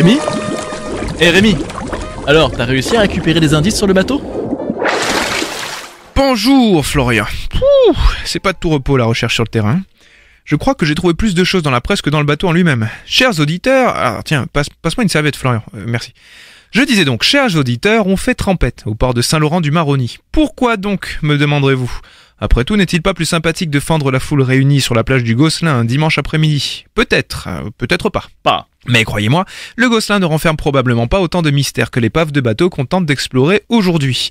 Rémi ? Rémi, alors t'as réussi à récupérer des indices sur le bateau ? Bonjour Florian. C'est pas de tout repos la recherche sur le terrain. Je crois que j'ai trouvé plus de choses dans la presse que dans le bateau en lui-même. Chers auditeurs... Alors tiens, passe-moi une serviette Florian, merci. Je disais donc, chers auditeurs, on fait trempette au port de Saint-Laurent-du-Maroni. Pourquoi donc, me demanderez-vous ? Après tout, n'est-il pas plus sympathique de fendre la foule réunie sur la plage du Gosselin un dimanche après-midi ? Peut-être, peut-être pas. Mais croyez-moi, le Gosselin ne renferme probablement pas autant de mystères que l'épave de bateau qu'on tente d'explorer aujourd'hui.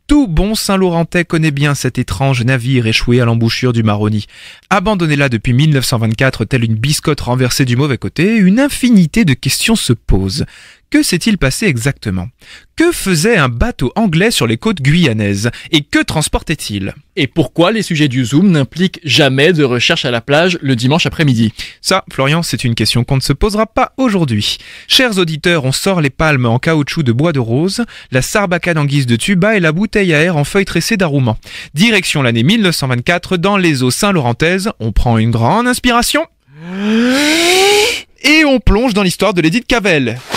Tout bon Saint-Laurentais connaît bien cet étrange navire échoué à l'embouchure du Maroni. Abandonné là depuis 1924, telle une biscotte renversée du mauvais côté, une infinité de questions se posent. Que s'est-il passé exactement ? Que faisait un bateau anglais sur les côtes guyanaises ? Et que transportait-il ? Et pourquoi les sujets du Zoom n'impliquent jamais de recherche à la plage le dimanche après-midi ? Ça, Florian, c'est une question qu'on ne se posera pas aujourd'hui. Chers auditeurs, on sort les palmes en caoutchouc de bois de rose, la sarbacane en guise de tuba et la bouteille à air en feuille tressée d'aroumant. Direction l'année 1924, dans les eaux saint-laurentaises, on prend une grande inspiration et on plonge dans l'histoire de l'Édith Cavell. «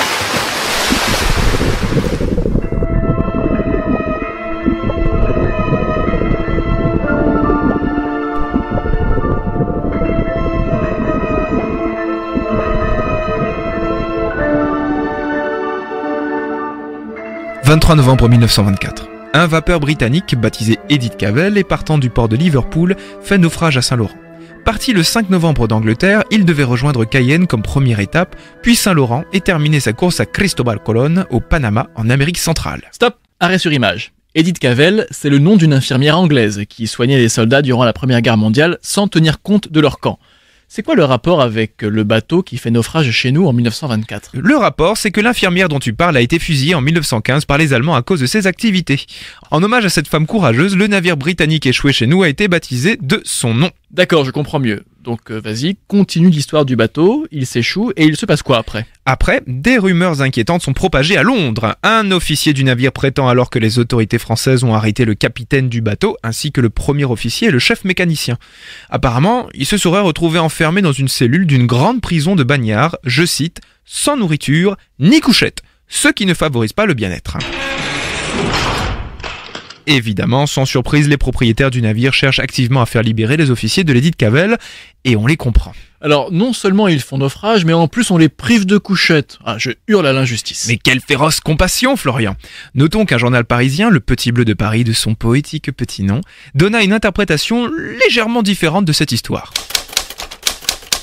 23 novembre 1924. Un vapeur britannique baptisé Édith Cavell et partant du port de Liverpool fait naufrage à Saint-Laurent. Parti le 5 novembre d'Angleterre, il devait rejoindre Cayenne comme première étape, puis Saint-Laurent et terminer sa course à Cristobal Colón au Panama en Amérique centrale. Stop, arrêt sur image. Édith Cavell, c'est le nom d'une infirmière anglaise qui soignait les soldats durant la Première Guerre mondiale sans tenir compte de leur camp. C'est quoi le rapport avec le bateau qui fait naufrage chez nous en 1924 ? Le rapport, c'est que l'infirmière dont tu parles a été fusillée en 1915 par les Allemands à cause de ses activités. En hommage à cette femme courageuse, le navire britannique échoué chez nous a été baptisé de son nom. D'accord, je comprends mieux. Donc vas-y, continue l'histoire du bateau, il s'échoue et il se passe quoi après ? Après, des rumeurs inquiétantes sont propagées à Londres. Un officier du navire prétend alors que les autorités françaises ont arrêté le capitaine du bateau, ainsi que le premier officier et le chef mécanicien. Apparemment, il se serait retrouvé enfermé dans une cellule d'une grande prison de Bagnères, je cite, « sans nourriture ni couchette », ce qui ne favorise pas le bien-être. Évidemment, sans surprise, les propriétaires du navire cherchent activement à faire libérer les officiers de l'Édith Cavell, et on les comprend. Alors, non seulement ils font naufrage, mais en plus on les prive de couchettes. Ah, je hurle à l'injustice. Mais quelle féroce compassion, Florian ! Notons qu'un journal parisien, le Petit Bleu de Paris de son poétique petit nom, donna une interprétation légèrement différente de cette histoire.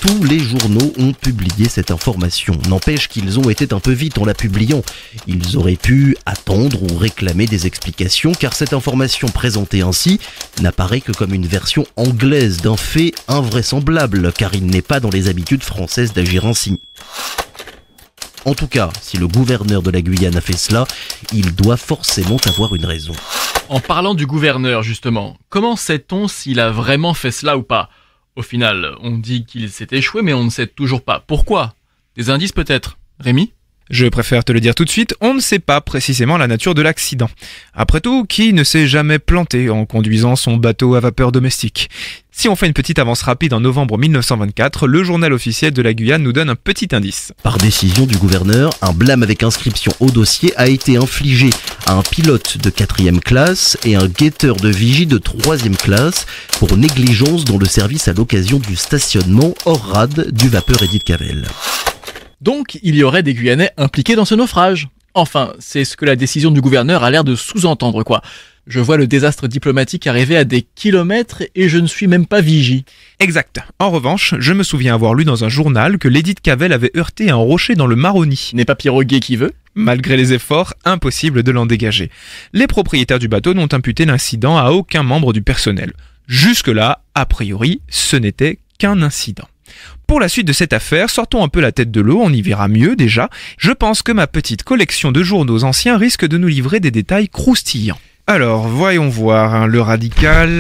Tous les journaux ont publié cette information. N'empêche qu'ils ont été un peu vite en la publiant. Ils auraient pu attendre ou réclamer des explications car cette information présentée ainsi n'apparaît que comme une version anglaise d'un fait invraisemblable car il n'est pas dans les habitudes françaises d'agir ainsi. En tout cas, si le gouverneur de la Guyane a fait cela, il doit forcément avoir une raison. En parlant du gouverneur justement, comment sait-on s'il a vraiment fait cela ou pas ? Au final, on dit qu'il s'est échoué, mais on ne sait toujours pas. Pourquoi ? Des indices peut-être ? Rémi ? Je préfère te le dire tout de suite, on ne sait pas précisément la nature de l'accident. Après tout, qui ne s'est jamais planté en conduisant son bateau à vapeur domestique ? Si on fait une petite avance rapide en novembre 1924, le journal officiel de la Guyane nous donne un petit indice. Par décision du gouverneur, un blâme avec inscription au dossier a été infligé à un pilote de 4e classe et un guetteur de vigie de 3e classe pour négligence dans le service à l'occasion du stationnement hors rade du vapeur Édith Cavell. Donc, il y aurait des Guyanais impliqués dans ce naufrage. Enfin, c'est ce que la décision du gouverneur a l'air de sous-entendre, quoi. Je vois le désastre diplomatique arriver à des kilomètres et je ne suis même pas vigie. Exact. En revanche, je me souviens avoir lu dans un journal que l'Édith Cavell avait heurté un rocher dans le Maroni. N'est pas pirogué qui veut ? Malgré les efforts, impossible de l'en dégager. Les propriétaires du bateau n'ont imputé l'incident à aucun membre du personnel. Jusque-là, a priori, ce n'était qu'un incident. Pour la suite de cette affaire, sortons un peu la tête de l'eau, on y verra mieux déjà. Je pense que ma petite collection de journaux anciens risque de nous livrer des détails croustillants. Alors, voyons voir, le Radical,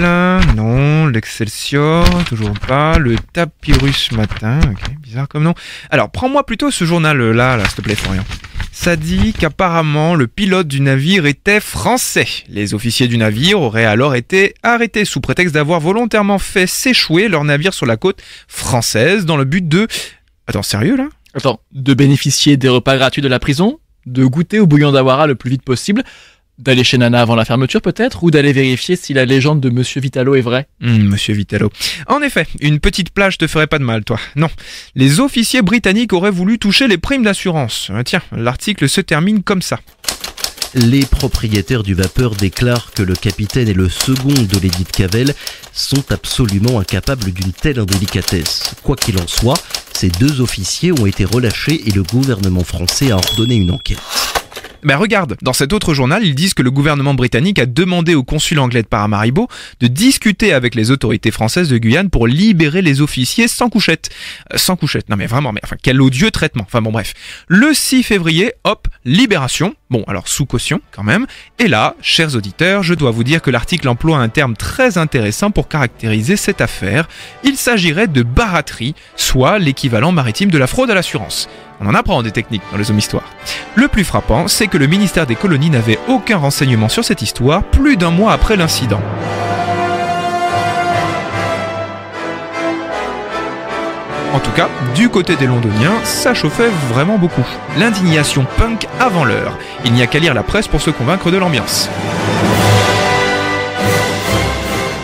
non, l'Excelsior, toujours pas, le Papyrus Matin, ok, bizarre comme nom. Alors, prends-moi plutôt ce journal-là, s'il te plaît, Florian. Ça dit qu'apparemment, le pilote du navire était français. Les officiers du navire auraient alors été arrêtés sous prétexte d'avoir volontairement fait s'échouer leur navire sur la côte française dans le but de... Attends, sérieux, là ? Attends, de bénéficier des repas gratuits de la prison, de goûter au bouillon d'Awara le plus vite possible, d'aller chez Nana avant la fermeture peut-être, ou d'aller vérifier si la légende de Monsieur Vitalo est vraie. Monsieur Vitalo. En effet, une petite plage te ferait pas de mal, toi. Non. Les officiers britanniques auraient voulu toucher les primes d'assurance. Tiens, l'article se termine comme ça. Les propriétaires du vapeur déclarent que le capitaine et le second de l'Edith Cavell sont absolument incapables d'une telle indélicatesse. Quoi qu'il en soit, ces deux officiers ont été relâchés et le gouvernement français a ordonné une enquête. Ben regarde, dans cet autre journal, ils disent que le gouvernement britannique a demandé au consul anglais de Paramaribo de discuter avec les autorités françaises de Guyane pour libérer les officiers sans couchette. Sans couchette, non mais vraiment, quel odieux traitement. Enfin bon bref. Le 6 février, hop, libération. Bon, alors sous caution quand même. Et là, chers auditeurs, je dois vous dire que l'article emploie un terme très intéressant pour caractériser cette affaire. Il s'agirait de baraterie, soit l'équivalent maritime de la fraude à l'assurance. On en apprend des techniques dans les hommes histoires. Le plus frappant, c'est que le ministère des colonies n'avait aucun renseignement sur cette histoire plus d'un mois après l'incident. En tout cas, du côté des Londoniens, ça chauffait vraiment beaucoup. L'indignation punk avant l'heure. Il n'y a qu'à lire la presse pour se convaincre de l'ambiance.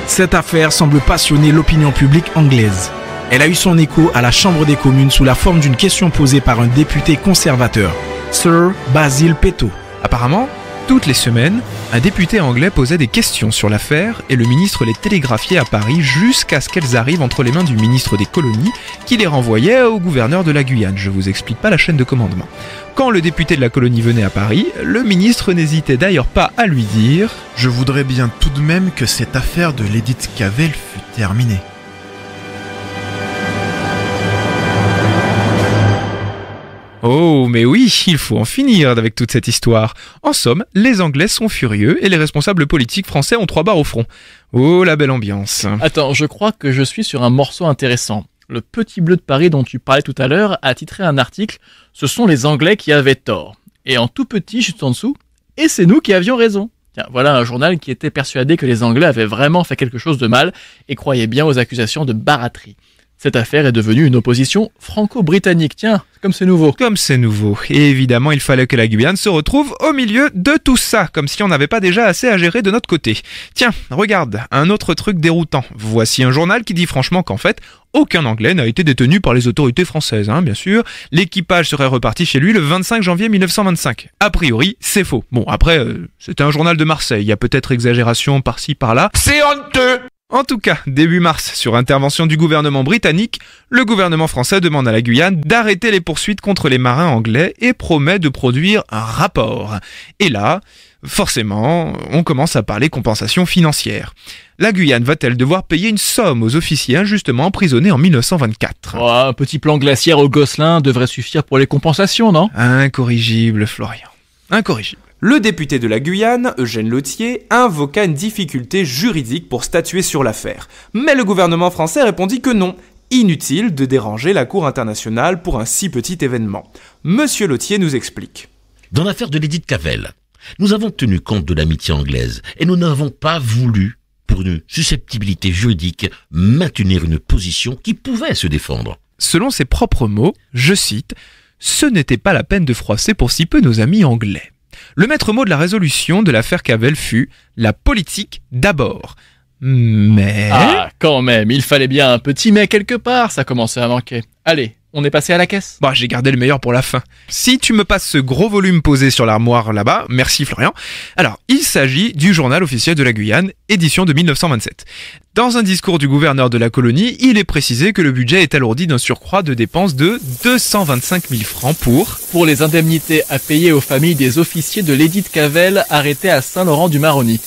Cette affaire semble passionner l'opinion publique anglaise. Elle a eu son écho à la Chambre des communes sous la forme d'une question posée par un député conservateur, Sir Basil Peto. Apparemment, toutes les semaines, un député anglais posait des questions sur l'affaire et le ministre les télégraphiait à Paris jusqu'à ce qu'elles arrivent entre les mains du ministre des colonies qui les renvoyait au gouverneur de la Guyane. Je vous explique pas la chaîne de commandement. Quand le député de la colonie venait à Paris, le ministre n'hésitait d'ailleurs pas à lui dire « Je voudrais bien tout de même que cette affaire de l'Edith Cavell fût terminée. » Oh, mais oui, il faut en finir avec toute cette histoire. En somme, les Anglais sont furieux et les responsables politiques français ont 3 barres au front. Oh, la belle ambiance. Attends, je crois que je suis sur un morceau intéressant. Le Petit Bleu de Paris dont tu parlais tout à l'heure a titré un article « Ce sont les Anglais qui avaient tort ». Et en tout petit, juste en dessous, « Et c'est nous qui avions raison ». Tiens, voilà un journal qui était persuadé que les Anglais avaient vraiment fait quelque chose de mal et croyait bien aux accusations de baraterie. Cette affaire est devenue une opposition franco-britannique. Tiens, comme c'est nouveau. Comme c'est nouveau. Et évidemment, il fallait que la Guyane se retrouve au milieu de tout ça, comme si on n'avait pas déjà assez à gérer de notre côté. Tiens, regarde, un autre truc déroutant. Voici un journal qui dit franchement qu'en fait, aucun Anglais n'a été détenu par les autorités françaises, bien sûr. L'équipage serait reparti chez lui le 25 janvier 1925. A priori, c'est faux. Bon, après, c'était un journal de Marseille. Il y a peut-être exagération par-ci, par-là. C'est honteux! En tout cas, début mars, sur intervention du gouvernement britannique, le gouvernement français demande à la Guyane d'arrêter les poursuites contre les marins anglais et promet de produire un rapport. Et là, forcément, on commence à parler compensation financière. La Guyane va-t-elle devoir payer une somme aux officiers injustement emprisonnés en 1924 ? Oh, un petit plan glaciaire au Gosselin devrait suffire pour les compensations, non ? Incorrigible, Florian. Incorrigible. Le député de la Guyane, Eugène Lothier, invoqua une difficulté juridique pour statuer sur l'affaire. Mais le gouvernement français répondit que non. Inutile de déranger la Cour internationale pour un si petit événement. Monsieur Lothier nous explique. Dans l'affaire de l'Edith Cavell, nous avons tenu compte de l'amitié anglaise et nous n'avons pas voulu, pour une susceptibilité juridique, maintenir une position qui pouvait se défendre. Selon ses propres mots, je cite, « Ce n'était pas la peine de froisser pour si peu nos amis anglais ». Le maître mot de la résolution de l'affaire Cavell fut « la politique d'abord ». Mais... Ah, quand même, il fallait bien un petit mais quelque part, ça commençait à manquer. Allez, on est passé à la caisse. Bah, j'ai gardé le meilleur pour la fin. Si tu me passes ce gros volume posé sur l'armoire là-bas, merci Florian. Alors, il s'agit du journal officiel de la Guyane, édition de 1927. Dans un discours du gouverneur de la colonie, il est précisé que le budget est alourdi d'un surcroît de dépenses de 225 000 francs pour les indemnités à payer aux familles des officiers de l'Edith Cavell arrêtés à Saint-Laurent-du-Maroni.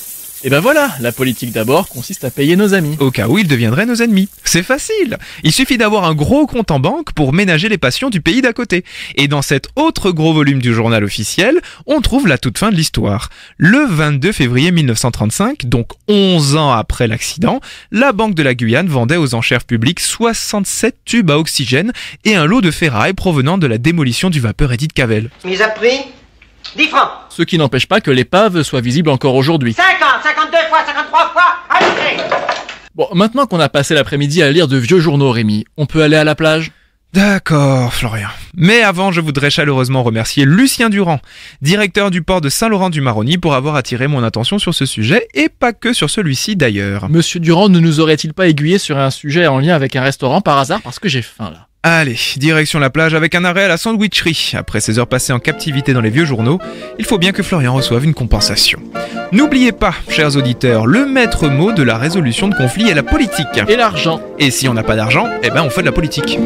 Et ben voilà, la politique d'abord consiste à payer nos amis. Au cas où ils deviendraient nos ennemis. C'est facile. Il suffit d'avoir un gros compte en banque pour ménager les passions du pays d'à côté. Et dans cet autre gros volume du journal officiel, on trouve la toute fin de l'histoire. Le 22 février 1935, donc 11 ans après l'accident, la Banque de la Guyane vendait aux enchères publiques 67 tubes à oxygène et un lot de ferraille provenant de la démolition du vapeur Edith Cavell. Mise à prix 10 francs. Ce qui n'empêche pas que l'épave soit visible encore aujourd'hui. 50, 52 fois, 53 fois, allez. Bon, maintenant qu'on a passé l'après-midi à lire de vieux journaux, Rémi, on peut aller à la plage ? D'accord, Florian. Mais avant, je voudrais chaleureusement remercier Lucien Durand, directeur du port de Saint-Laurent-du-Maroni, pour avoir attiré mon attention sur ce sujet, et pas que sur celui-ci d'ailleurs. Monsieur Durand ne nous aurait-il pas aiguillé sur un sujet en lien avec un restaurant par hasard parce que j'ai faim là? Allez, direction la plage avec un arrêt à la sandwicherie. Après 16 heures passées en captivité dans les vieux journaux, il faut bien que Florian reçoive une compensation. N'oubliez pas, chers auditeurs, le maître mot de la résolution de conflits est la politique. Et l'argent. Et si on n'a pas d'argent, eh ben on fait de la politique.